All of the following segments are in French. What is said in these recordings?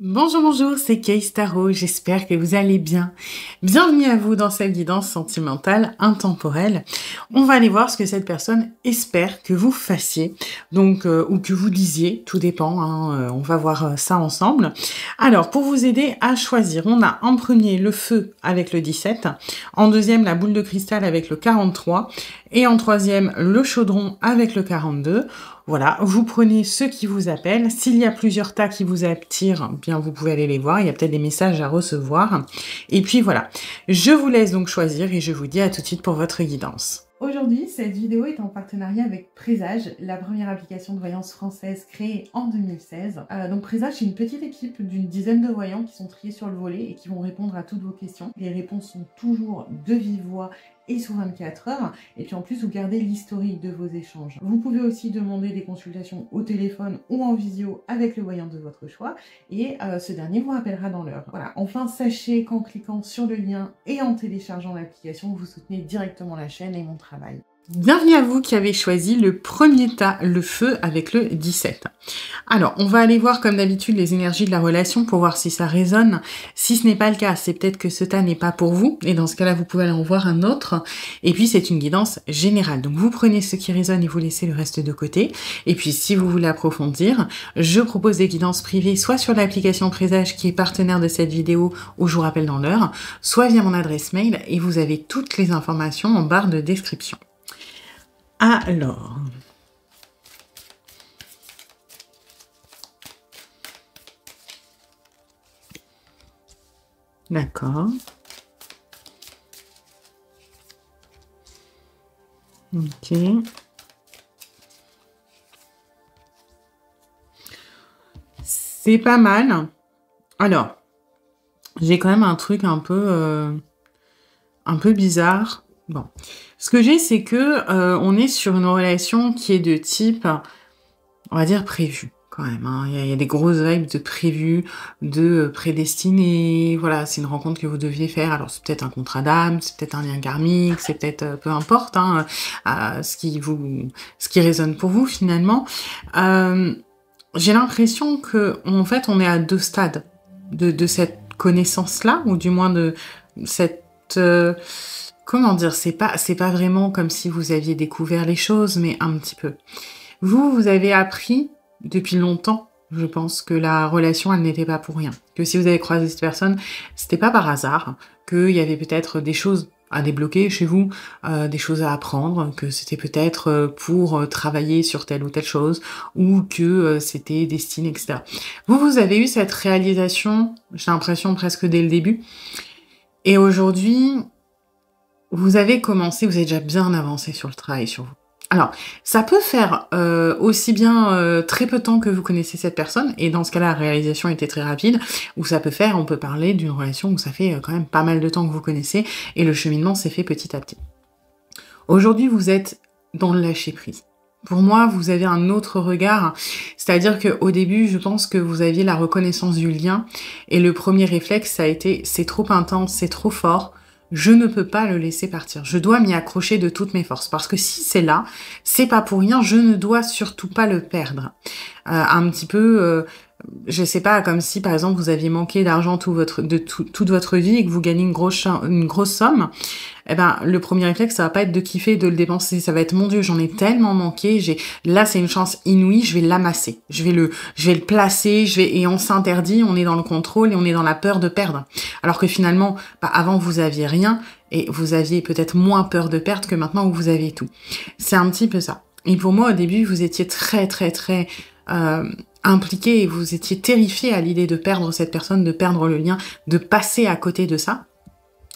Bonjour, bonjour, c'est Kay Tarot, j'espère que vous allez bien. Bienvenue à vous dans cette guidance sentimentale intemporelle. On va aller voir ce que cette personne espère que vous fassiez, donc ou que vous disiez, tout dépend, on va voir ça ensemble. Alors, pour vous aider à choisir, on a en premier le feu avec le 17, en deuxième la boule de cristal avec le 43, et en troisième le chaudron avec le 42. Voilà, vous prenez ceux qui vous appellent. S'il y a plusieurs tas qui vous attirent, bien vous pouvez aller les voir. Il y a peut-être des messages à recevoir. Et puis voilà, je vous laisse donc choisir et je vous dis à tout de suite pour votre guidance. Aujourd'hui, cette vidéo est en partenariat avec Présage, la première application de voyance française créée en 2016. Donc Présage, c'est une petite équipe d'une dizaine de voyants qui sont triés sur le volet et qui vont répondre à toutes vos questions. Les réponses sont toujours de vive voix et sous 24 heures. Et puis en plus, vous gardez l'historique de vos échanges. Vous pouvez aussi demander des consultations au téléphone ou en visio avec le voyant de votre choix. Et ce dernier vous rappellera dans l'heure. Voilà. Enfin, sachez qu'en cliquant sur le lien et en téléchargeant l'application, vous soutenez directement la chaîne et mon travail. Bienvenue à vous qui avez choisi le premier tas, le feu, avec le 17. Alors, on va aller voir comme d'habitude les énergies de la relation pour voir si ça résonne. Si ce n'est pas le cas, c'est peut-être que ce tas n'est pas pour vous. Et dans ce cas-là, vous pouvez aller en voir un autre. Et puis, c'est une guidance générale. Donc, vous prenez ce qui résonne et vous laissez le reste de côté. Et puis, si vous voulez approfondir, je propose des guidances privées, soit sur l'application Présage qui est partenaire de cette vidéo, où je vous rappelle dans l'heure, soit via mon adresse mail. Et vous avez toutes les informations en barre de description. Alors, d'accord. Ok. C'est pas mal. Alors, j'ai quand même un truc un peu bizarre. Bon, ce que j'ai, c'est que on est sur une relation qui est de type, on va dire prévu quand même. Hein. Il y a des grosses vibes de prévu, de prédestiné. Voilà, c'est une rencontre que vous deviez faire. Alors c'est peut-être un contrat d'âme, c'est peut-être un lien karmique, c'est peut-être peu importe hein, ce qui résonne pour vous finalement. J'ai l'impression que en fait on est à deux stades de cette connaissance-là, ou du moins de cette comment dire, c'est pas vraiment comme si vous aviez découvert les choses, mais un petit peu. Vous avez appris depuis longtemps, je pense, que la relation, elle n'était pas pour rien. Que si vous avez croisé cette personne, c'était pas par hasard, qu'il y avait peut-être des choses à débloquer chez vous, des choses à apprendre, que c'était peut-être pour travailler sur telle ou telle chose, ou que c'était destiné, etc. Vous avez eu cette réalisation, j'ai l'impression presque dès le début, et aujourd'hui, vous avez commencé, vous avez déjà bien avancé sur le travail sur vous. Alors, ça peut faire aussi bien très peu de temps que vous connaissez cette personne, et dans ce cas-là, la réalisation était très rapide, ou ça peut faire, on peut parler d'une relation où ça fait quand même pas mal de temps que vous connaissez, et le cheminement s'est fait petit à petit. Aujourd'hui, vous êtes dans le lâcher-prise. Pour moi, vous avez un autre regard, c'est-à-dire qu'au début, je pense que vous aviez la reconnaissance du lien, et le premier réflexe, ça a été « c'est trop intense, c'est trop fort », je ne peux pas le laisser partir. Je dois m'y accrocher de toutes mes forces. Parce que si c'est là, c'est pas pour rien, je ne dois surtout pas le perdre. Un petit peu, je sais pas, comme si par exemple vous aviez manqué d'argent toute votre vie et que vous gagnez une grosse somme. Eh ben, le premier réflexe, ça va pas être de kiffer, de le dépenser. Ça va être, mon Dieu, j'en ai tellement manqué. Là, c'est une chance inouïe. Je vais l'amasser. Je vais le placer. Et on s'interdit. On est dans le contrôle et on est dans la peur de perdre. Alors que finalement, avant, vous aviez rien et vous aviez peut-être moins peur de perdre que maintenant où vous avez tout. C'est un petit peu ça. Et pour moi, au début, vous étiez très, très, très impliqué et vous étiez terrifié à l'idée de perdre cette personne, de perdre le lien, de passer à côté de ça.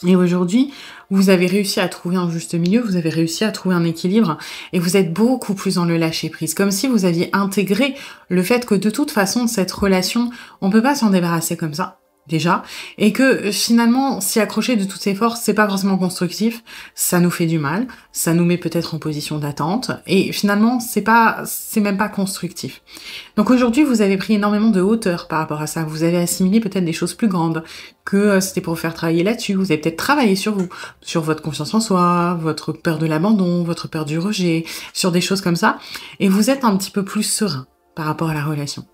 Et aujourd'hui, vous avez réussi à trouver un juste milieu, vous avez réussi à trouver un équilibre et vous êtes beaucoup plus dans le lâcher-prise. Comme si vous aviez intégré le fait que de toute façon, cette relation, on peut pas s'en débarrasser comme ça, déjà, et que finalement, s'y accrocher de toutes ses forces, c'est pas forcément constructif, ça nous fait du mal, ça nous met peut-être en position d'attente, et finalement, c'est même pas constructif. Donc aujourd'hui, vous avez pris énormément de hauteur par rapport à ça, vous avez assimilé peut-être des choses plus grandes, que c'était pour vous faire travailler là-dessus, vous avez peut-être travaillé sur vous, sur votre confiance en soi, votre peur de l'abandon, votre peur du rejet, sur des choses comme ça, et vous êtes un petit peu plus serein par rapport à la relation.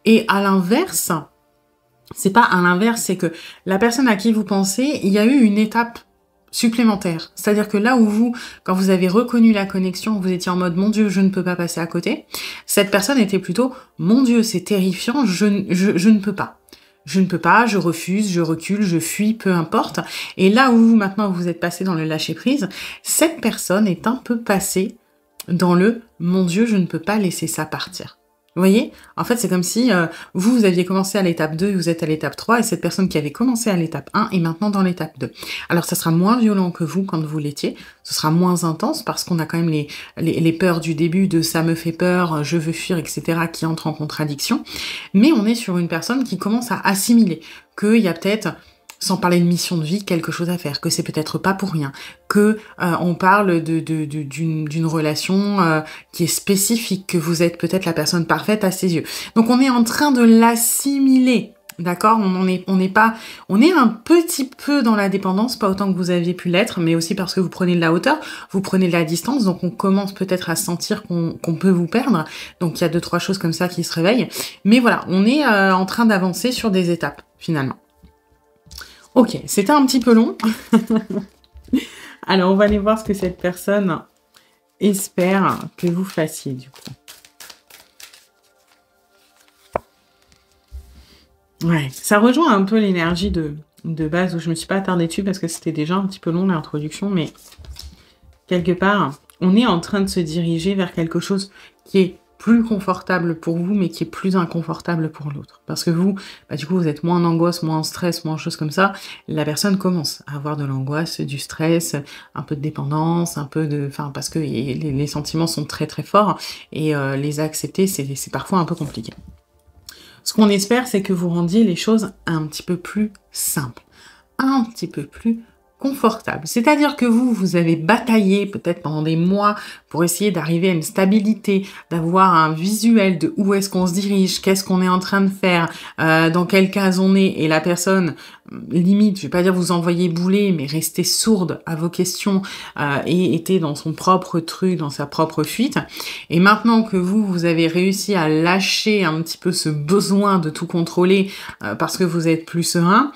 Et à l'inverse, c'est pas à l'inverse, c'est que la personne à qui vous pensez, il y a eu une étape supplémentaire. C'est-à-dire que là où vous, quand vous avez reconnu la connexion, vous étiez en mode mon Dieu, je ne peux pas passer à côté, cette personne était plutôt mon Dieu, c'est terrifiant, je ne peux pas. Je ne peux pas, je refuse, je recule, je fuis, peu importe. Et là où vous, maintenant, vous êtes passé dans le lâcher-prise, cette personne est un peu passée dans le « mon Dieu, je ne peux pas laisser ça partir ». Vous voyez? En fait, c'est comme si vous aviez commencé à l'étape 2 et vous êtes à l'étape 3, et cette personne qui avait commencé à l'étape 1 est maintenant dans l'étape 2. Alors, ça sera moins violent que vous quand vous l'étiez, ce sera moins intense parce qu'on a quand même les peurs du début de « ça me fait peur, je veux fuir », etc. qui entrent en contradiction. Mais on est sur une personne qui commence à assimiler qu'il y a peut-être, sans parler de mission de vie, quelque chose à faire, que c'est peut-être pas pour rien, que on parle d'une relation qui est spécifique, que vous êtes peut-être la personne parfaite à ses yeux. Donc on est en train de l'assimiler, d'accord? On est un petit peu dans la dépendance, pas autant que vous aviez pu l'être, mais aussi parce que vous prenez de la hauteur, vous prenez de la distance, donc on commence peut-être à sentir qu'on peut vous perdre. Donc il y a 2-3 choses comme ça qui se réveillent. Mais voilà, on est en train d'avancer sur des étapes, finalement. Ok, c'était un petit peu long. Alors, on va aller voir ce que cette personne espère que vous fassiez, du coup. Ouais, ça rejoint un peu l'énergie de base où je me suis pas attardée dessus parce que c'était déjà un petit peu long l'introduction, mais quelque part, on est en train de se diriger vers quelque chose qui est plus confortable pour vous, mais qui est plus inconfortable pour l'autre. Parce que vous, du coup, vous êtes moins en angoisse, moins en stress, moins en choses comme ça. La personne commence à avoir de l'angoisse, du stress, un peu de dépendance, un peu de... Enfin, parce que les sentiments sont très très forts et les accepter, c'est parfois un peu compliqué. Ce qu'on espère, c'est que vous rendiez les choses un petit peu plus simples, un petit peu plus confortable. C'est-à-dire que vous avez bataillé peut-être pendant des mois pour essayer d'arriver à une stabilité, d'avoir un visuel de où est-ce qu'on se dirige, qu'est-ce qu'on est en train de faire, dans quelle case on est, et la personne, limite, je vais pas dire vous envoyer bouler, mais rester sourde à vos questions et était dans son propre truc, dans sa propre fuite. Et maintenant que vous avez réussi à lâcher un petit peu ce besoin de tout contrôler parce que vous êtes plus serein,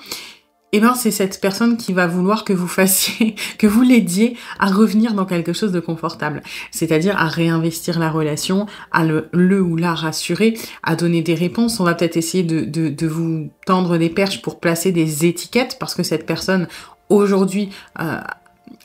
eh ben, c'est cette personne qui va vouloir que vous fassiez, que vous l'aidiez à revenir dans quelque chose de confortable. C'est-à-dire à réinvestir la relation, à le ou la rassurer, à donner des réponses. On va peut-être essayer de vous tendre des perches pour placer des étiquettes parce que cette personne, aujourd'hui,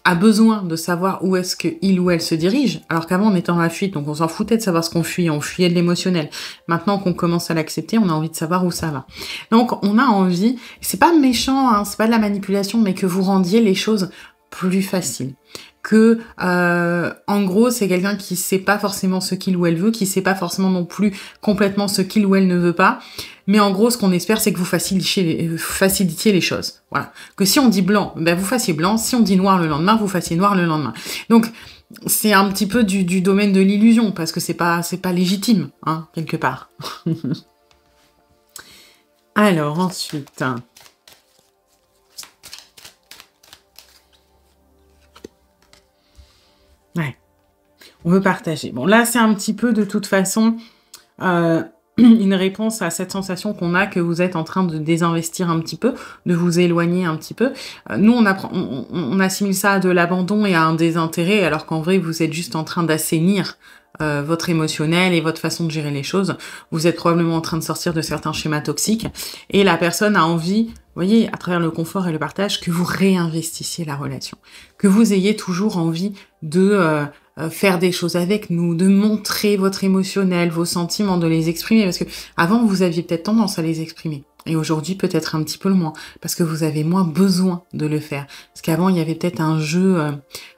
a besoin de savoir où est-ce qu'il ou elle se dirige, alors qu'avant on était dans la fuite, donc on s'en foutait de savoir ce qu'on fuyait, on fuyait de l'émotionnel. Maintenant qu'on commence à l'accepter, on a envie de savoir où ça va. Donc on a envie, c'est pas méchant, hein, c'est pas de la manipulation, mais que vous rendiez les choses plus faciles. Que, en gros, c'est quelqu'un qui sait pas forcément ce qu'il ou elle veut, qui sait pas forcément non plus complètement ce qu'il ou elle ne veut pas. Mais en gros, ce qu'on espère, c'est que vous facilitiez les choses. Voilà. Que si on dit blanc, ben vous fassiez blanc. Si on dit noir le lendemain, vous fassiez noir le lendemain. Donc, c'est un petit peu du domaine de l'illusion, parce que c'est pas légitime, hein, quelque part. Alors, ensuite... Ouais. On veut partager. Bon, là, c'est un petit peu, de toute façon, une réponse à cette sensation qu'on a que vous êtes en train de désinvestir un petit peu, de vous éloigner un petit peu. Nous, on assimile ça à de l'abandon et à un désintérêt, alors qu'en vrai, vous êtes juste en train d'assainir votre émotionnel et votre façon de gérer les choses. Vous êtes probablement en train de sortir de certains schémas toxiques et la personne a envie, vous voyez, à travers le confort et le partage, que vous réinvestissiez la relation, que vous ayez toujours envie de faire des choses avec nous, de montrer votre émotionnel, vos sentiments, de les exprimer, parce que avant vous aviez peut-être tendance à les exprimer. Et aujourd'hui, peut-être un petit peu moins, parce que vous avez moins besoin de le faire. Parce qu'avant, il y avait peut-être un jeu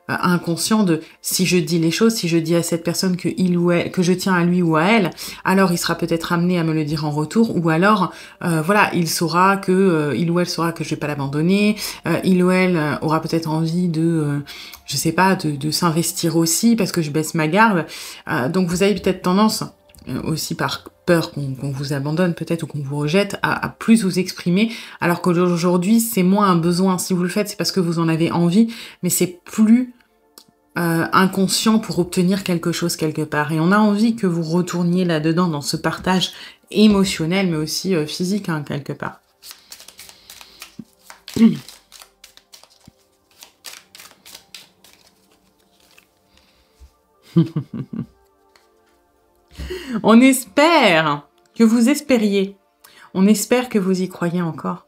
inconscient de si je dis les choses, si je dis à cette personne que il ou elle, que je tiens à lui ou à elle, alors il sera peut-être amené à me le dire en retour, ou alors, voilà, il saura que il ou elle saura que je vais pas l'abandonner, il ou elle aura peut-être envie de, je sais pas, de s'investir aussi parce que je baisse ma garde. Donc vous avez peut-être tendance aussi par peur qu'on vous abandonne peut-être ou qu'on vous rejette, à plus vous exprimer, alors qu'aujourd'hui c'est moins un besoin. Si vous le faites, c'est parce que vous en avez envie, mais c'est plus inconscient pour obtenir quelque chose quelque part. Et on a envie que vous retourniez là-dedans, dans ce partage émotionnel, mais aussi physique, hein, quelque part. On espère que vous espériez. On espère que vous y croyez encore.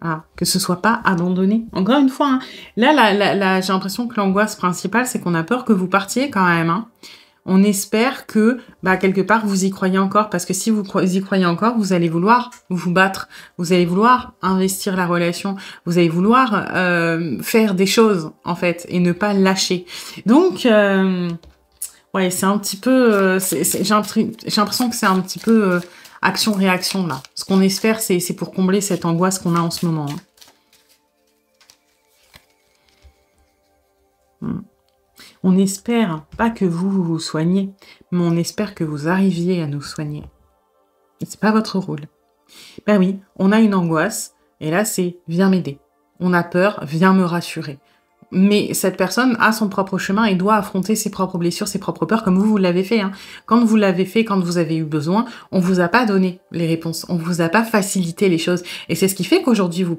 Ah, que ce soit pas abandonné. Encore une fois, hein, là, j'ai l'impression que l'angoisse principale, c'est qu'on a peur que vous partiez quand même. Hein. On espère que, quelque part, vous y croyez encore. Parce que si vous y croyez encore, vous allez vouloir vous battre. Vous allez vouloir investir la relation. Vous allez vouloir faire des choses, en fait, et ne pas lâcher. Donc, ouais, c'est un petit peu... j'ai l'impression que c'est un petit peu... action-réaction, là. Ce qu'on espère, c'est pour combler cette angoisse qu'on a en ce moment. Hein. On espère pas que vous vous soignez, mais on espère que vous arriviez à nous soigner. Et c'est pas votre rôle. Ben oui, on a une angoisse, et là, c'est « viens m'aider ». On a peur, viens me rassurer. Mais cette personne a son propre chemin et doit affronter ses propres blessures, ses propres peurs, comme vous l'avez fait. Hein. Quand vous l'avez fait, quand vous avez eu besoin, on vous a pas donné les réponses, on vous a pas facilité les choses. Et c'est ce qui fait qu'aujourd'hui, vous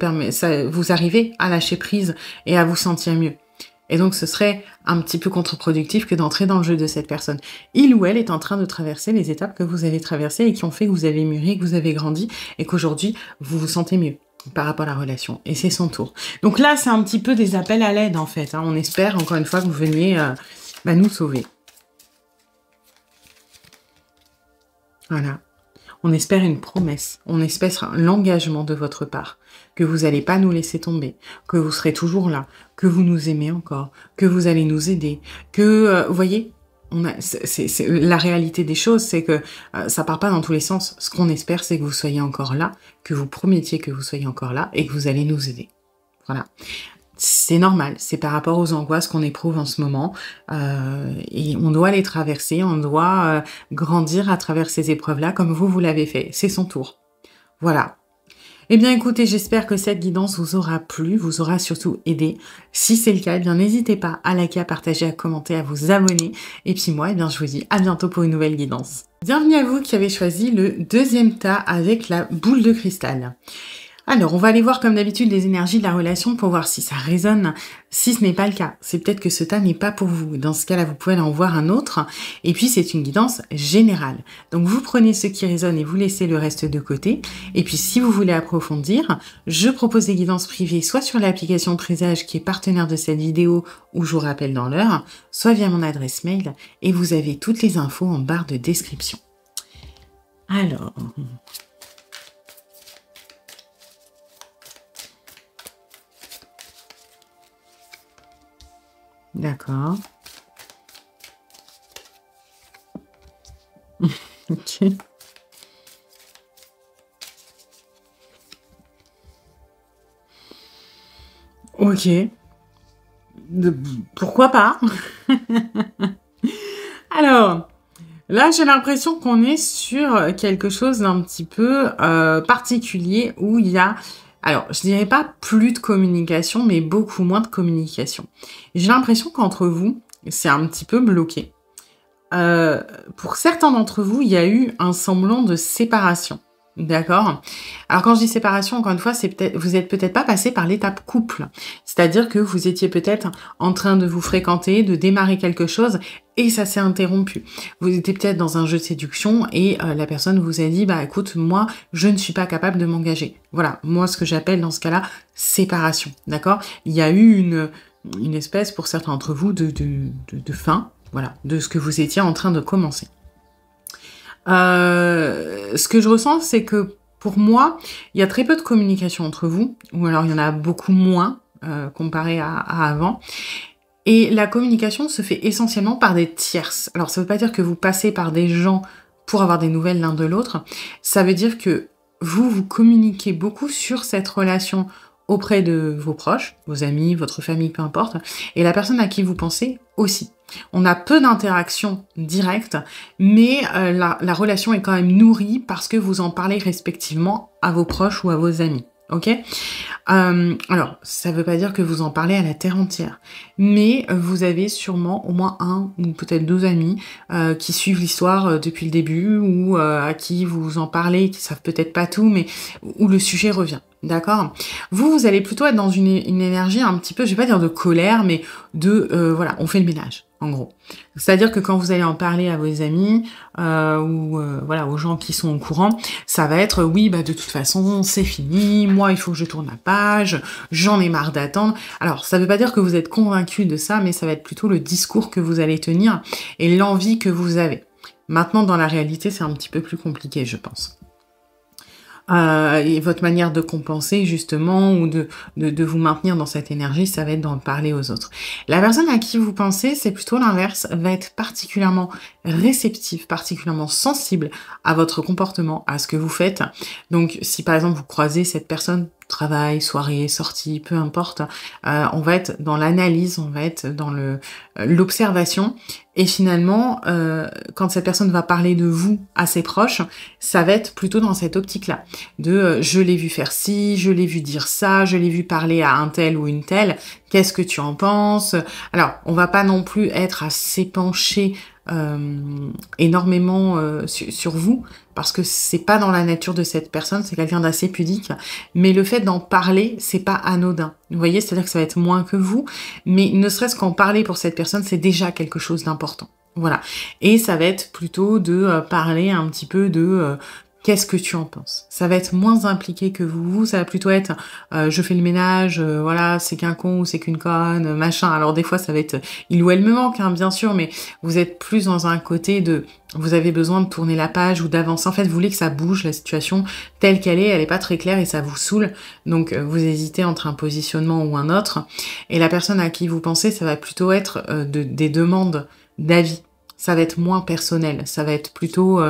arrivez à lâcher prise et à vous sentir mieux. Et donc, ce serait un petit peu contre-productif que d'entrer dans le jeu de cette personne. Il ou elle est en train de traverser les étapes que vous avez traversées et qui ont fait que vous avez mûri, que vous avez grandi et qu'aujourd'hui, vous vous sentez mieux par rapport à la relation. Et c'est son tour. Donc là, c'est un petit peu des appels à l'aide, en fait. Hein. On espère, encore une fois, que vous veniez nous sauver. Voilà. On espère une promesse. On espère l'engagement de votre part. Que vous n'allez pas nous laisser tomber. Que vous serez toujours là. Que vous nous aimez encore. Que vous allez nous aider. Que, vous voyez, la réalité des choses, c'est que ça part pas dans tous les sens. Ce qu'on espère, c'est que vous soyez encore là, que vous promettiez que vous soyez encore là et que vous allez nous aider. Voilà. C'est normal, c'est par rapport aux angoisses qu'on éprouve en ce moment et on doit les traverser, on doit grandir à travers ces épreuves-là comme vous l'avez fait. C'est son tour. Voilà. Eh bien, écoutez, j'espère que cette guidance vous aura plu, vous aura surtout aidé. Si c'est le cas, eh bien, n'hésitez pas à liker, à partager, à commenter, à vous abonner. Et puis moi, eh bien, je vous dis à bientôt pour une nouvelle guidance. Bienvenue à vous qui avez choisi le deuxième tas avec la boule de cristal. Alors, on va aller voir comme d'habitude les énergies de la relation pour voir si ça résonne. Si ce n'est pas le cas, c'est peut-être que ce tas n'est pas pour vous. Dans ce cas-là, vous pouvez en voir un autre. Et puis, c'est une guidance générale. Donc, vous prenez ce qui résonne et vous laissez le reste de côté. Et puis, si vous voulez approfondir, je propose des guidances privées, soit sur l'application Présage qui est partenaire de cette vidéo, où je vous rappelle dans l'heure, soit via mon adresse mail. Et vous avez toutes les infos en barre de description. Alors... D'accord. Ok. Ok. Pourquoi pas? Alors, là, j'ai l'impression qu'on est sur quelque chose d'un petit peu particulier où il y a... Alors, je dirais pas plus de communication, mais beaucoup moins de communication. J'ai l'impression qu'entre vous, c'est un petit peu bloqué. Pour certains d'entre vous, il y a eu un semblant de séparation. D'accord? Alors, quand je dis séparation, encore une fois, c'est peut-être, vous êtes peut-être pas passé par l'étape couple. C'est-à-dire que vous étiez peut-être en train de vous fréquenter, de démarrer quelque chose, et ça s'est interrompu. Vous étiez peut-être dans un jeu de séduction, et la personne vous a dit, écoute, moi, je ne suis pas capable de m'engager. Voilà, moi, ce que j'appelle dans ce cas-là, séparation. D'accord? Il y a eu une espèce, pour certains d'entre vous, de fin, voilà, de ce que vous étiez en train de commencer. Ce que je ressens, c'est que pour moi, il y a très peu de communication entre vous, ou alors il y en a beaucoup moins comparé à avant. Et la communication se fait essentiellement par des tierces. Alors ça veut pas dire que vous passez par des gens pour avoir des nouvelles l'un de l'autre. Ça veut dire que vous communiquez beaucoup sur cette relation auprès de vos proches, vos amis, votre famille, peu importe, et la personne à qui vous pensez aussi. On a peu d'interactions directes, mais la relation est quand même nourrie parce que vous en parlez respectivement à vos proches ou à vos amis. Ok ? Alors, ça veut pas dire que vous en parlez à la terre entière, mais vous avez sûrement au moins un ou peut-être 2 amis, qui suivent l'histoire, depuis le début ou, à qui vous en parlez, qui savent peut-être pas tout, mais où le sujet revient. D'accord? Vous allez plutôt être dans une énergie un petit peu, je vais pas dire de colère, mais de, voilà, on fait le ménage, en gros. C'est-à-dire que quand vous allez en parler à vos amis, ou, voilà, aux gens qui sont au courant, ça va être: «Oui, bah, de toute façon, c'est fini, moi, il faut que je tourne la page, j'en ai marre d'attendre». Alors, ça veut pas dire que vous êtes convaincu de ça, mais ça va être plutôt le discours que vous allez tenir et l'envie que vous avez. Maintenant, dans la réalité, c'est un petit peu plus compliqué, je pense. Et votre manière de compenser justement ou de vous maintenir dans cette énergie, ça va être d'en parler aux autres. La personne à qui vous pensez, c'est plutôt l'inverse, va être particulièrement réceptive, particulièrement sensible à votre comportement, à ce que vous faites. Donc si par exemple vous croisez cette personne, travail, soirée, sortie, peu importe, on va être dans l'analyse, on va être dans l'observation et finalement, quand cette personne va parler de vous à ses proches, ça va être plutôt dans cette optique-là de je l'ai vu faire ci, je l'ai vu dire ça, je l'ai vu parler à un tel ou une telle, qu'est-ce que tu en penses? Alors, on va pas non plus être à s'épancher énormément sur vous, parce que c'est pas dans la nature de cette personne, c'est quelqu'un d'assez pudique, mais le fait d'en parler, c'est pas anodin. Vous voyez, c'est-à-dire que ça va être moins que vous, mais ne serait-ce qu'en parler pour cette personne, c'est déjà quelque chose d'important. Voilà. Et ça va être plutôt de parler un petit peu de qu'est-ce que tu en penses? Ça va être moins impliqué que vous, ça va plutôt être je fais le ménage, voilà, c'est qu'un con ou c'est qu'une conne, machin. Alors des fois ça va être il ou elle me manque, hein, bien sûr, mais vous êtes plus dans un côté de vous avez besoin de tourner la page ou d'avancer. En fait, vous voulez que ça bouge, la situation telle qu'elle est pas très claire et ça vous saoule. Donc vous hésitez entre un positionnement ou un autre. Et la personne à qui vous pensez, ça va plutôt être des demandes d'avis. Ça va être moins personnel, ça va être plutôt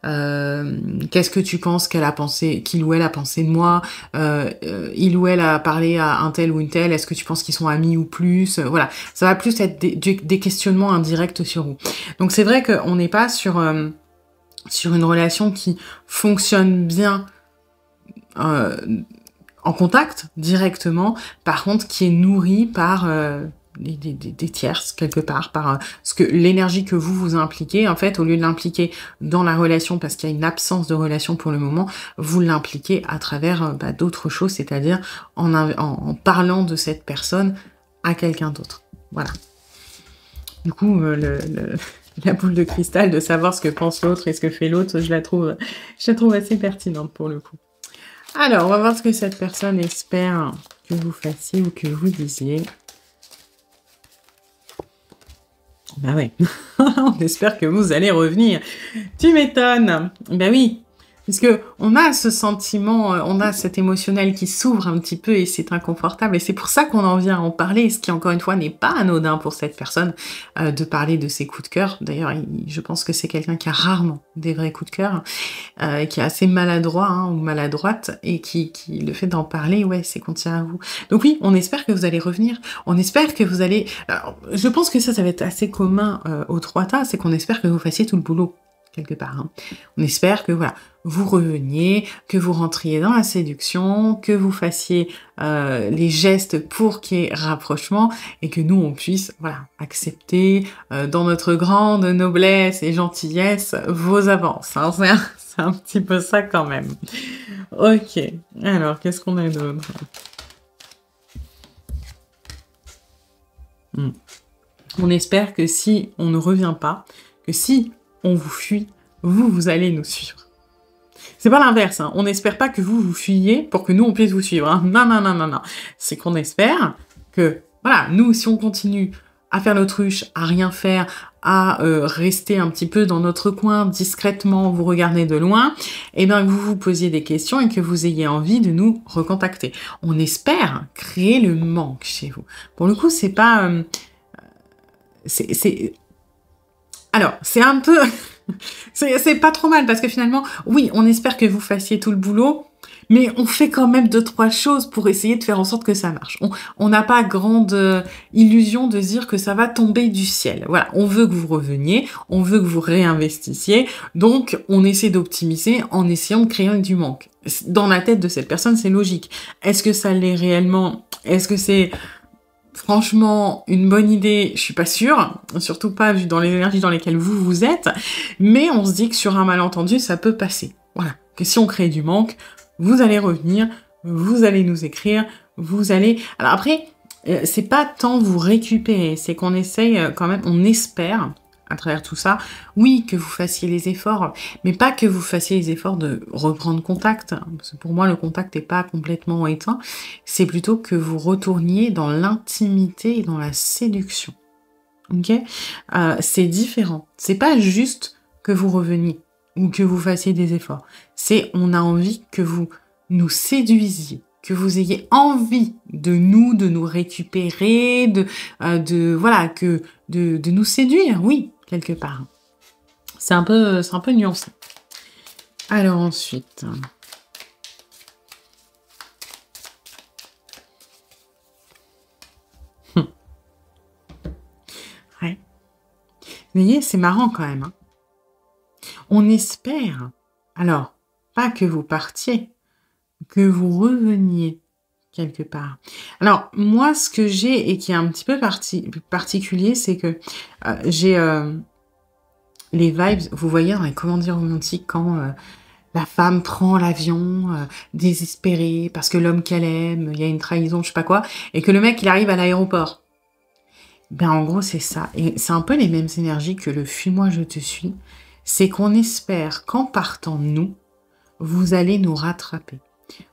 qu'est-ce que tu penses qu'elle a pensé, qu'il ou elle a pensé de moi, il ou elle a parlé à un tel ou une telle, est-ce que tu penses qu'ils sont amis ou plus, voilà, ça va plus être des questionnements indirects sur vous. Donc c'est vrai qu'on n'est pas sur une relation qui fonctionne bien en contact directement, par contre qui est nourrie par des tierces quelque part, par ce que l'énergie que vous impliquez, en fait, au lieu de l'impliquer dans la relation parce qu'il y a une absence de relation pour le moment, vous l'impliquez à travers d'autres choses, c'est-à-dire en parlant de cette personne à quelqu'un d'autre. Voilà. Du coup, la boule de cristal de savoir ce que pense l'autre et ce que fait l'autre, je la trouve assez pertinente pour le coup. Alors, on va voir ce que cette personne espère que vous fassiez ou que vous disiez. Bah ouais, on espère que vous allez revenir. Tu m'étonnes. Ben oui, puisque on a ce sentiment, on a cet émotionnel qui s'ouvre un petit peu et c'est inconfortable. Et c'est pour ça qu'on en vient à en parler, ce qui encore une fois n'est pas anodin pour cette personne de parler de ses coups de cœur. D'ailleurs, je pense que c'est quelqu'un qui a rarement des vrais coups de cœur, qui est assez maladroit ou maladroite et qui le fait d'en parler, ouais, c'est qu'on tient à vous. Donc oui, on espère que vous allez revenir. On espère que vous allez... Alors, je pense que ça va être assez commun aux trois tas, c'est qu'on espère que vous fassiez tout le boulot quelque part. Hein. On espère que voilà, vous reveniez, que vous rentriez dans la séduction, que vous fassiez les gestes pour qu'il y ait rapprochement et que nous on puisse voilà accepter dans notre grande noblesse et gentillesse vos avances. Hein. C'est un petit peu ça quand même. Ok. Alors qu'est-ce qu'on a d'autre? On espère que si on ne revient pas, que si on vous fuit, vous allez nous suivre. C'est pas l'inverse, hein. On n'espère pas que vous fuyiez pour que nous, on puisse vous suivre. Hein. Non, non, non, non, non. C'est qu'on espère que, voilà, nous, si on continue à faire l'autruche, à rien faire, à rester un petit peu dans notre coin, discrètement, vous regarder de loin, et bien que vous vous posiez des questions et que vous ayez envie de nous recontacter. On espère créer le manque chez vous. Pour le coup, c'est pas... Alors, c'est un peu... c'est pas trop mal, parce que finalement, oui, on espère que vous fassiez tout le boulot, Mais on fait quand même 2-3 choses pour essayer de faire en sorte que ça marche. On n'a pas grande illusion de dire que ça va tomber du ciel. Voilà, on veut que vous reveniez, on veut que vous réinvestissiez, donc on essaie d'optimiser en essayant de créer du manque. Dans la tête de cette personne, c'est logique. Est-ce que ça l'est réellement? Est-ce que c'est franchement une bonne idée? Je suis pas sûre, surtout pas vu dans les énergies dans lesquelles vous êtes, mais on se dit que sur un malentendu, ça peut passer. Voilà, que si on crée du manque, vous allez revenir, vous allez nous écrire, vous allez... Alors après, c'est pas tant vous récupérer, c'est qu'on essaye quand même, on espère, à travers tout ça, oui, que vous fassiez les efforts, mais pas que vous fassiez les efforts de reprendre contact, parce que pour moi, le contact n'est pas complètement éteint, c'est plutôt que vous retourniez dans l'intimité et dans la séduction. Ok? C'est différent. C'est pas juste que vous reveniez ou que vous fassiez des efforts. C'est on a envie que vous nous séduisiez, que vous ayez envie de nous récupérer, voilà, de nous séduire, oui, quelque part. C'est un peu nuancé. Alors ensuite. Ouais. Vous voyez, c'est marrant quand même. Hein. On espère, alors, pas que vous partiez, que vous reveniez quelque part. Alors, moi, ce que j'ai et qui est un petit peu particulier, c'est que j'ai les vibes, vous voyez, dans les comédies romantiques, quand la femme prend l'avion, désespérée, parce que l'homme qu'elle aime, il y a une trahison, je sais pas quoi, et que le mec, il arrive à l'aéroport. Ben, en gros, c'est ça. Et c'est un peu les mêmes énergies que le « fuis-moi, je te suis ». C'est qu'on espère qu'en partant, nous, vous allez nous rattraper.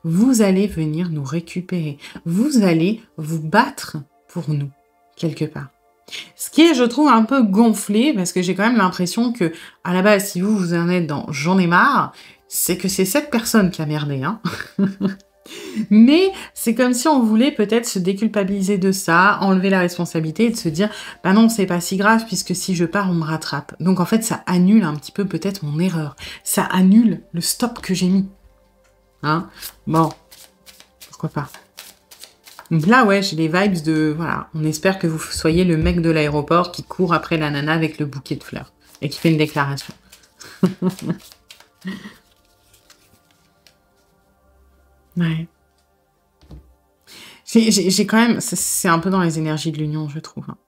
Vous allez venir nous récupérer. Vous allez vous battre pour nous, quelque part. Ce qui est, je trouve, un peu gonflé, parce que j'ai quand même l'impression que, à la base, si vous en êtes dans « j'en ai marre », c'est que c'est cette personne qui a merdé, hein. Mais c'est comme si on voulait peut-être se déculpabiliser de ça, enlever la responsabilité et de se dire « bah non, c'est pas si grave puisque si je pars, on me rattrape ». Donc en fait, ça annule un petit peu peut-être mon erreur. Ça annule le stop que j'ai mis. Hein? Bon, pourquoi pas. Donc là, ouais, j'ai les vibes de... Voilà, on espère que vous soyez le mec de l'aéroport qui court après la nana avec le bouquet de fleurs et qui fait une déclaration. Ouais. J'ai quand même... C'est un peu dans les énergies de l'union, je trouve. Hein.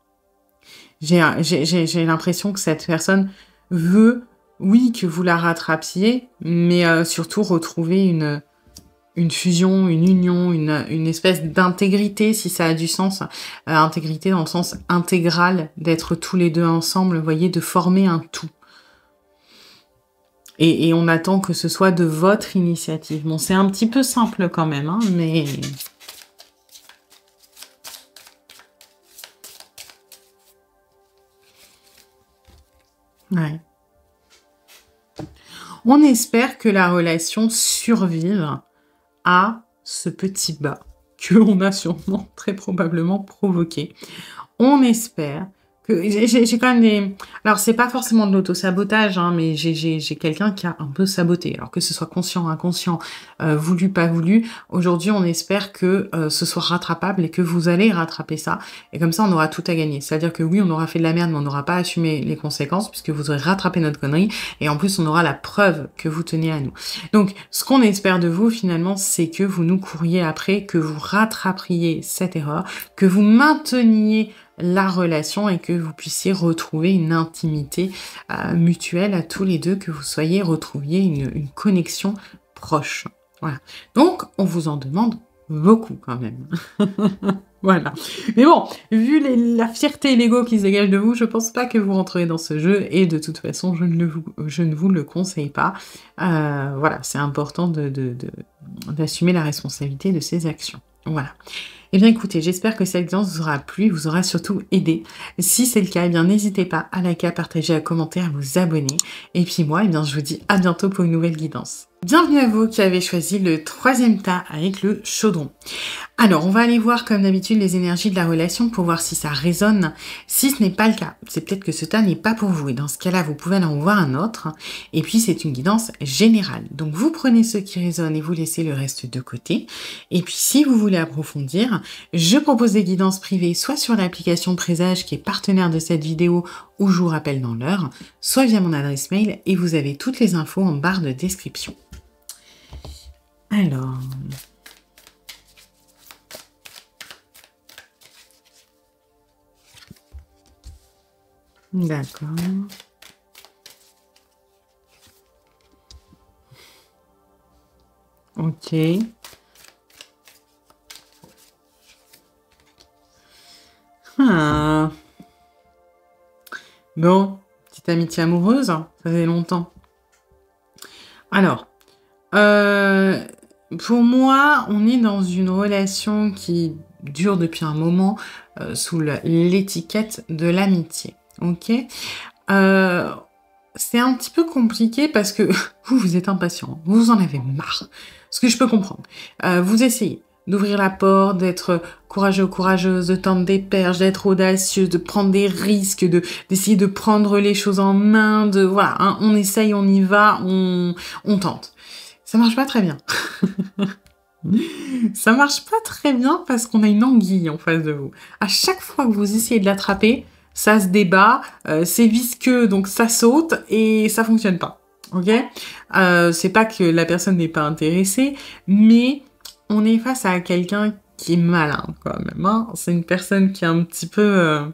J'ai l'impression que cette personne veut, oui, que vous la rattrapiez, mais surtout retrouver une fusion, une union, une espèce d'intégrité, si ça a du sens. Intégrité dans le sens intégral, d'être tous les deux ensemble, vous voyez, de former un tout. Et on attend que ce soit de votre initiative. Bon, c'est un petit peu simple quand même, hein, mais... Ouais. On espère que la relation survive à ce petit bas que l'on a sûrement, très probablement provoqué. On espère que... J'ai quand même des... Alors, c'est pas forcément de l'auto-sabotage, hein, mais j'ai quelqu'un qui a un peu saboté. Alors que ce soit conscient, inconscient, voulu, pas voulu, aujourd'hui, on espère que ce soit rattrapable et que vous allez rattraper ça. Et comme ça, on aura tout à gagner. C'est-à-dire que oui, on aura fait de la merde, mais on n'aura pas assumé les conséquences puisque vous aurez rattrapé notre connerie. Et en plus, on aura la preuve que vous tenez à nous. Donc, ce qu'on espère de vous, finalement, c'est que vous nous couriez après, que vous rattrapiez cette erreur, que vous mainteniez la relation et que vous puissiez retrouver une intimité mutuelle à tous les deux, que vous soyez retrouviez une connexion proche. Voilà. Donc, on vous en demande beaucoup quand même. Voilà. Mais bon, vu la fierté et l'ego qui se dégagent de vous, je pense pas que vous rentrerez dans ce jeu et de toute façon, je ne vous le conseille pas. Voilà, c'est important d'assumer la responsabilité de ses actions. Voilà. Eh bien écoutez, j'espère que cette guidance vous aura plu, vous aura surtout aidé. Si c'est le cas, eh bien n'hésitez pas à liker, à partager, à commenter, à vous abonner. Et puis moi, eh bien je vous dis à bientôt pour une nouvelle guidance. Bienvenue à vous qui avez choisi le 3e tas avec le chaudron. Alors, on va aller voir comme d'habitude les énergies de la relation pour voir si ça résonne. Si ce n'est pas le cas, c'est peut-être que ce tas n'est pas pour vous. Et dans ce cas-là, vous pouvez en voir un autre. Et puis, c'est une guidance générale. Donc, vous prenez ceux qui résonnent et vous laissez le reste de côté. Et puis, si vous voulez approfondir, je propose des guidances privées, soit sur l'application Présage qui est partenaire de cette vidéo ou je vous rappelle dans l'heure, soit via mon adresse mail et vous avez toutes les infos en barre de description. Alors... D'accord. Ok. Ah. Bon, petite amitié amoureuse, ça fait longtemps. Alors, pour moi, on est dans une relation qui dure depuis un moment sous l'étiquette de l'amitié. Ok, c'est un petit peu compliqué parce que vous êtes impatient, vous en avez marre. Ce que je peux comprendre. Vous essayez d'ouvrir la porte, d'être courageux, courageuse, de tendre des perches, d'être audacieuse, de prendre des risques, d'essayer de prendre les choses en main, voilà, hein, on essaye, on y va, on tente. Ça marche pas très bien. Ça marche pas très bien parce qu'on a une anguille en face de vous. À chaque fois que vous essayez de l'attraper, ça se débat, c'est visqueux, donc ça saute et ça fonctionne pas. Ok, c'est pas que la personne n'est pas intéressée, mais on est face à quelqu'un qui est malin quand même. Hein. C'est une personne qui est un petit peu,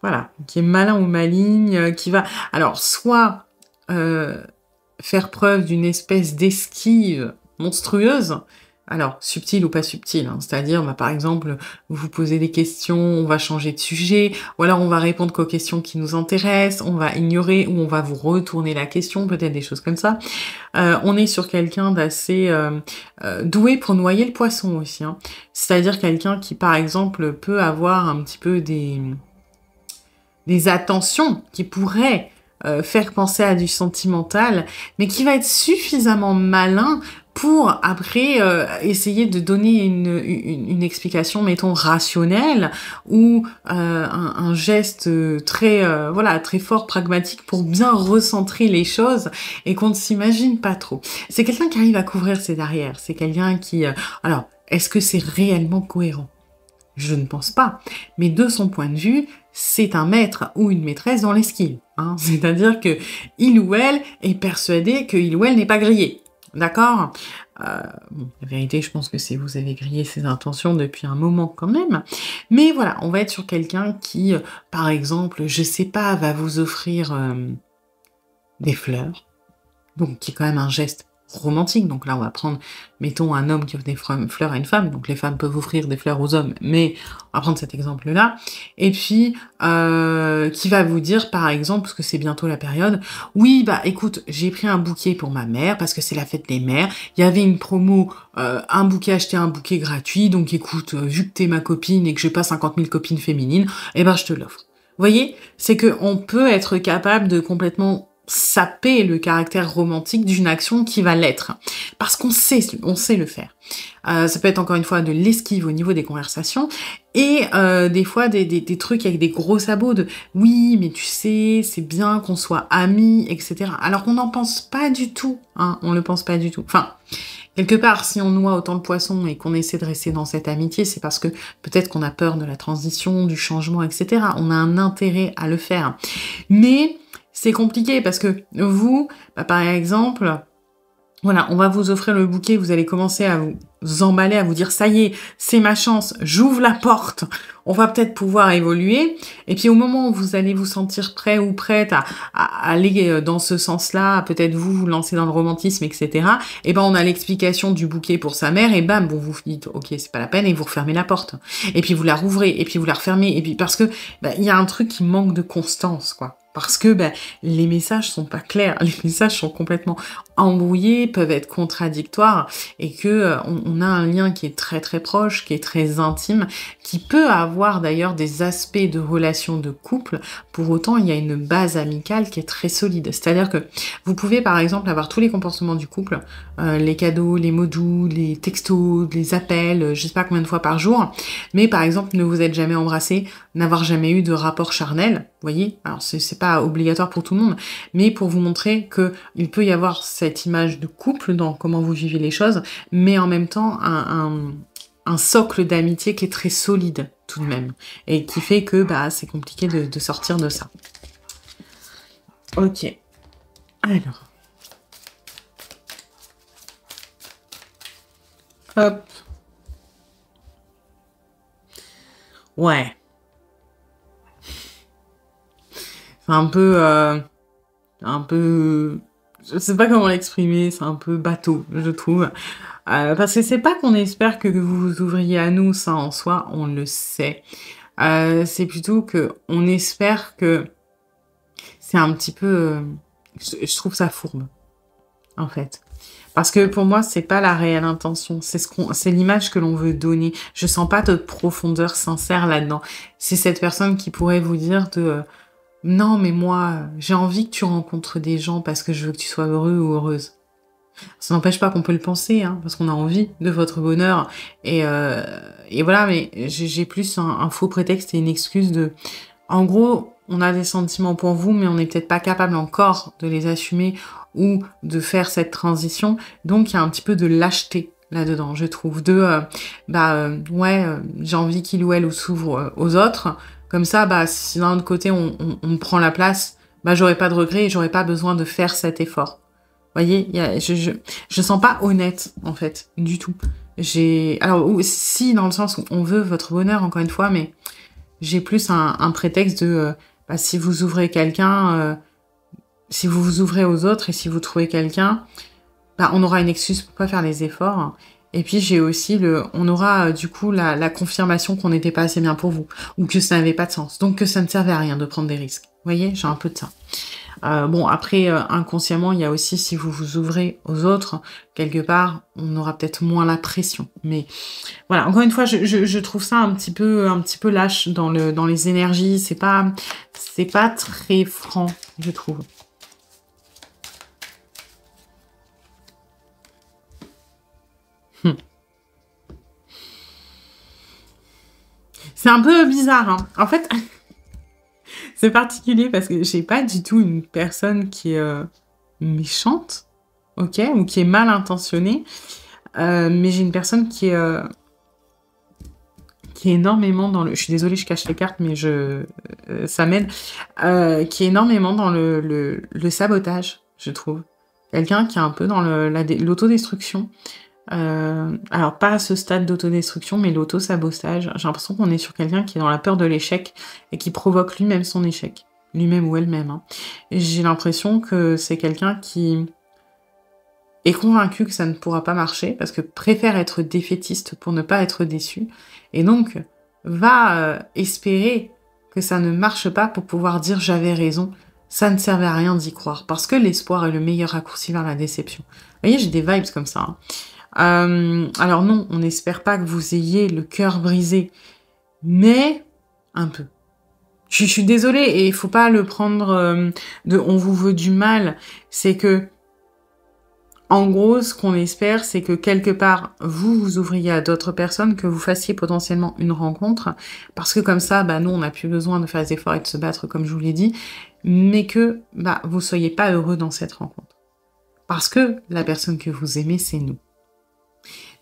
voilà, qui est malin ou maligne, qui va, alors soit faire preuve d'une espèce d'esquive monstrueuse. Alors, subtil ou pas subtil, hein. C'est-à-dire, bah, par exemple, vous vous posez des questions, on va changer de sujet, ou alors on va répondre qu'aux questions qui nous intéressent, on va ignorer ou on va vous retourner la question, peut-être des choses comme ça. On est sur quelqu'un d'assez doué pour noyer le poisson aussi. Hein. C'est-à-dire quelqu'un qui, par exemple, peut avoir un petit peu des attentions qui pourraient faire penser à du sentimental, mais qui va être suffisamment malin pour après essayer de donner une explication, mettons, rationnelle ou un geste très voilà, très fort, pragmatique pour bien recentrer les choses et qu'on ne s'imagine pas trop. C'est quelqu'un qui arrive à couvrir ses arrières, c'est quelqu'un qui... alors, est-ce que c'est réellement cohérent ? Je ne pense pas. Mais de son point de vue, c'est un maître ou une maîtresse dans l'esquive. Hein. C'est-à-dire que il ou elle est persuadé que il ou elle n'est pas grillé. D'accord ? Bon, la vérité, je pense que c'est vous avez grillé ses intentions depuis un moment quand même. Mais voilà, on va être sur quelqu'un qui, par exemple, je sais pas, va vous offrir des fleurs. Donc, qui est quand même un geste romantique. Donc là, on va prendre, mettons, un homme qui offre des fleurs à une femme. Donc les femmes peuvent offrir des fleurs aux hommes, mais on va prendre cet exemple-là. Et puis, qui va vous dire, par exemple, parce que c'est bientôt la période, oui, bah écoute, j'ai pris un bouquet pour ma mère, parce que c'est la fête des mères. Il y avait une promo, un bouquet acheté, un bouquet gratuit. Donc écoute, vu que t'es ma copine et que j'ai pas 50 000 copines féminines, eh ben je te l'offre. Vous voyez, c'est que on peut être capable de complètement saper le caractère romantique d'une action qui va l'être. Parce qu'on sait le faire. Ça peut être encore une fois de l'esquive au niveau des conversations et des fois des trucs avec des gros sabots de oui, mais tu sais, c'est bien qu'on soit amis, etc. Alors qu'on n'en pense pas du tout. Hein, on le pense pas du tout. Enfin, quelque part, si on noie autant de poissons et qu'on essaie de rester dans cette amitié, c'est parce que peut-être qu'on a peur de la transition, du changement, etc. On a un intérêt à le faire. Mais c'est compliqué parce que vous, bah, par exemple, voilà, on va vous offrir le bouquet, vous allez commencer à vous emballer, à vous dire ça y est, c'est ma chance, j'ouvre la porte, on va peut-être pouvoir évoluer. Et puis au moment où vous allez vous sentir prêt ou prête à aller dans ce sens-là, peut-être vous lancer dans le romantisme, etc. Et ben on a l'explication du bouquet pour sa mère et bam, bon vous dites ok c'est pas la peine et vous refermez la porte. Et puis vous la rouvrez et puis vous la refermez et puis parce que il y a un truc qui manque de constance quoi. Parce que les messages sont pas clairs, les messages sont complètement embrouillés, peuvent être contradictoires et que on a un lien qui est très très proche, qui est très intime, qui peut avoir d'ailleurs des aspects de relation de couple. Pour autant, il y a une base amicale qui est très solide. C'est-à-dire que vous pouvez par exemple avoir tous les comportements du couple, les cadeaux, les mots doux, les textos, les appels, je sais pas combien de fois par jour, mais par exemple ne vous êtes jamais embrassé, n'avoir jamais eu de rapport charnel, vous voyez. Alors c'est pas obligatoire pour tout le monde, mais pour vous montrer que il peut y avoir cette image de couple dans comment vous vivez les choses, mais en même temps un socle d'amitié qui est très solide tout de même, et qui fait que bah c'est compliqué de sortir de ça. Ok. Alors. Hop. Ouais. C'est un peu, je sais pas comment l'exprimer, c'est un peu bateau, je trouve. Parce que c'est pas qu'on espère que vous vous ouvriez à nous, ça en soi, on le sait. C'est plutôt que on espère que c'est un petit peu, je trouve ça fourbe, en fait. Parce que pour moi, c'est pas la réelle intention, c'est l'image que l'on veut donner. Je sens pas de profondeur sincère là-dedans. C'est cette personne qui pourrait vous dire non, mais moi, j'ai envie que tu rencontres des gens parce que je veux que tu sois heureux ou heureuse. Ça n'empêche pas qu'on peut le penser, hein, parce qu'on a envie de votre bonheur. Et voilà, mais j'ai plus un faux prétexte et une excuse de... En gros, on a des sentiments pour vous, mais on n'est peut-être pas capable encore de les assumer ou de faire cette transition. Donc, il y a un petit peu de lâcheté là-dedans, je trouve. J'ai envie qu'il ou elle s'ouvre aux autres. Comme ça, bah, si d'un autre côté, on prend la place, bah, j'aurais pas de regret et j'aurais pas besoin de faire cet effort. Vous voyez, je sens pas honnête, en fait, du tout. Alors, si, dans le sens où on veut votre bonheur, encore une fois, mais j'ai plus un prétexte si vous ouvrez quelqu'un, si vous vous ouvrez aux autres et si vous trouvez quelqu'un, bah, on aura une excuse pour pas faire les efforts. Et puis, j'ai aussi on aura, du coup, la confirmation qu'on n'était pas assez bien pour vous, ou que ça n'avait pas de sens. Donc, que ça ne servait à rien de prendre des risques. Vous voyez, j'ai un peu de ça. Bon, après, inconsciemment, il y a aussi, si vous vous ouvrez aux autres, quelque part, on aura peut-être moins la pression. Mais voilà, encore une fois, je trouve ça un petit peu lâche dans les énergies. C'est pas très franc, je trouve. C'est un peu bizarre, hein. En fait, c'est particulier parce que j'ai pas du tout une personne qui est méchante, ok, ou qui est mal intentionnée, mais j'ai une personne qui est énormément dans le... Je suis désolée, je cache les cartes, mais ça m'aide. Qui est énormément dans le sabotage, je trouve. Quelqu'un qui est un peu dans l'autodestruction. Alors, pas à ce stade d'autodestruction, mais l'auto-sabotage. J'ai l'impression qu'on est sur quelqu'un qui est dans la peur de l'échec et qui provoque lui-même son échec. Lui-même ou elle-même. Hein. Et j'ai l'impression que c'est quelqu'un qui est convaincu que ça ne pourra pas marcher parce que préfère être défaitiste pour ne pas être déçu et donc va espérer que ça ne marche pas pour pouvoir dire j'avais raison, ça ne servait à rien d'y croire parce que l'espoir est le meilleur raccourci vers la déception. Vous voyez, j'ai des vibes comme ça. Hein. Alors non, on n'espère pas que vous ayez le cœur brisé, mais un peu. Je suis désolée et il faut pas le prendre on vous veut du mal, c'est que en gros, ce qu'on espère, c'est que quelque part, vous ouvriez à d'autres personnes, que vous fassiez potentiellement une rencontre, parce que comme ça, bah, nous, on n'a plus besoin de faire des efforts et de se battre, comme je vous l'ai dit, mais que bah, vous soyez pas heureux dans cette rencontre. Parce que la personne que vous aimez, c'est nous.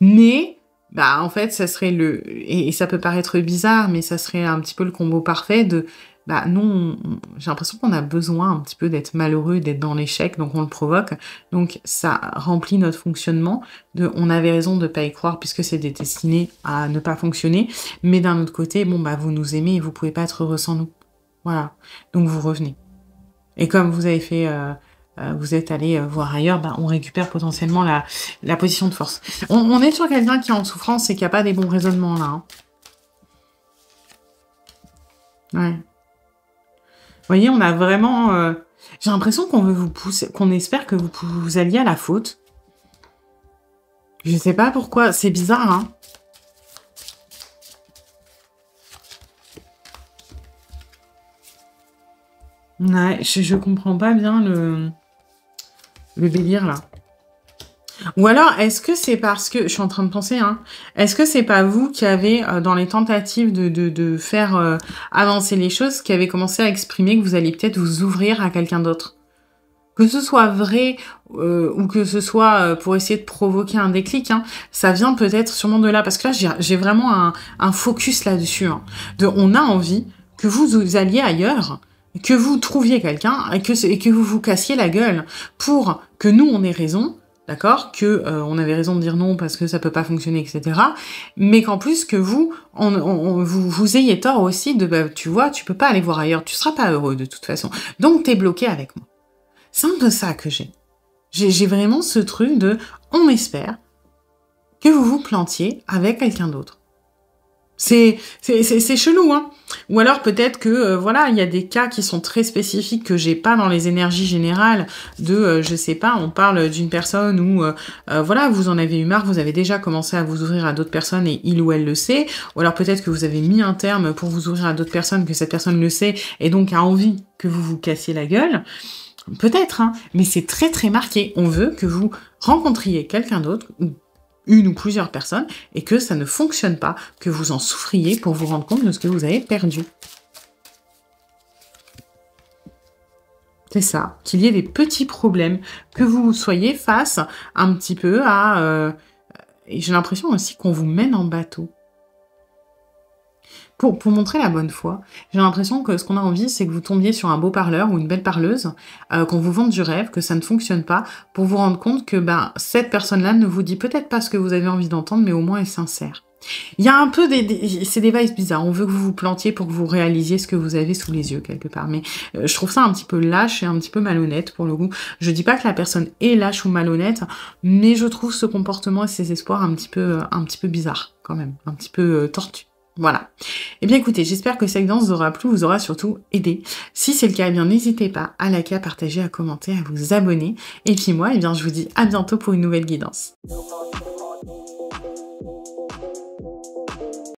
Mais, bah, en fait, ça serait et ça peut paraître bizarre, mais ça serait un petit peu le combo parfait de... Bah, nous, j'ai l'impression qu'on a besoin un petit peu d'être malheureux, d'être dans l'échec, donc on le provoque. Donc, ça remplit notre fonctionnement on avait raison de pas y croire puisque c'est destiné à ne pas fonctionner. Mais d'un autre côté, bon, bah, vous nous aimez et vous pouvez pas être heureux sans nous. Voilà. Donc, vous revenez. Et comme vous avez fait... vous êtes allé voir ailleurs, bah, on récupère potentiellement la position de force. On est sur quelqu'un qui est en souffrance et qui a pas des bons raisonnements, là. Hein. Ouais. Vous voyez, on a vraiment J'ai l'impression qu'on veut vous pousser, qu'on espère que vous alliez à la faute. Je sais pas pourquoi, c'est bizarre, hein. Ouais, je comprends pas bien le délire, là. Ou alors, est-ce que c'est parce que... Je suis en train de penser, hein. Est-ce que c'est pas vous qui avez, dans les tentatives de faire avancer les choses, qui avez commencé à exprimer que vous alliez peut-être vous ouvrir à quelqu'un d'autre? Que ce soit vrai ou que ce soit pour essayer de provoquer un déclic, hein, ça vient peut-être sûrement de là. Parce que là, j'ai vraiment un focus là-dessus. Hein, on a envie que vous alliez ailleurs, que vous trouviez quelqu'un et que vous vous cassiez la gueule pour que nous, on ait raison. D'accord, que on avait raison de dire non parce que ça peut pas fonctionner, etc. Mais qu'en plus que vous, vous ayez tort aussi de, bah, tu vois, tu peux pas aller voir ailleurs, tu seras pas heureux de toute façon. Donc t'es bloqué avec moi. C'est un peu ça que j'ai. J'ai vraiment ce truc de on espère que vous vous plantiez avec quelqu'un d'autre. C'est chelou, hein. Ou alors peut-être que, voilà, il y a des cas qui sont très spécifiques que j'ai pas dans les énergies générales de, je sais pas, on parle d'une personne où, voilà, vous en avez eu marre, vous avez déjà commencé à vous ouvrir à d'autres personnes et il ou elle le sait. Ou alors peut-être que vous avez mis un terme pour vous ouvrir à d'autres personnes, que cette personne le sait et donc a envie que vous vous cassiez la gueule. Peut-être, hein, mais c'est très très marqué. On veut que vous rencontriez quelqu'un d'autre, ou une ou plusieurs personnes, et que ça ne fonctionne pas, que vous en souffriez pour vous rendre compte de ce que vous avez perdu. C'est ça, qu'il y ait des petits problèmes, que vous soyez face un petit peu à... et j'ai l'impression aussi qu'on vous mène en bateau. Pour montrer la bonne foi, j'ai l'impression que ce qu'on a envie, c'est que vous tombiez sur un beau parleur ou une belle parleuse, qu'on vous vende du rêve, que ça ne fonctionne pas, pour vous rendre compte que ben, cette personne-là ne vous dit peut-être pas ce que vous avez envie d'entendre, mais au moins est sincère. Il y a un peu c'est des vibes bizarres. On veut que vous vous plantiez pour que vous réalisiez ce que vous avez sous les yeux quelque part. Mais je trouve ça un petit peu lâche et un petit peu malhonnête pour le coup. Je dis pas que la personne est lâche ou malhonnête, mais je trouve ce comportement et ces espoirs un petit peu bizarre quand même, un petit peu tortu. Voilà. Eh bien écoutez, j'espère que cette guidance vous aura plu, vous aura surtout aidé. Si c'est le cas, eh bien n'hésitez pas à liker, à partager, à commenter, à vous abonner. Et puis moi, eh bien je vous dis à bientôt pour une nouvelle guidance.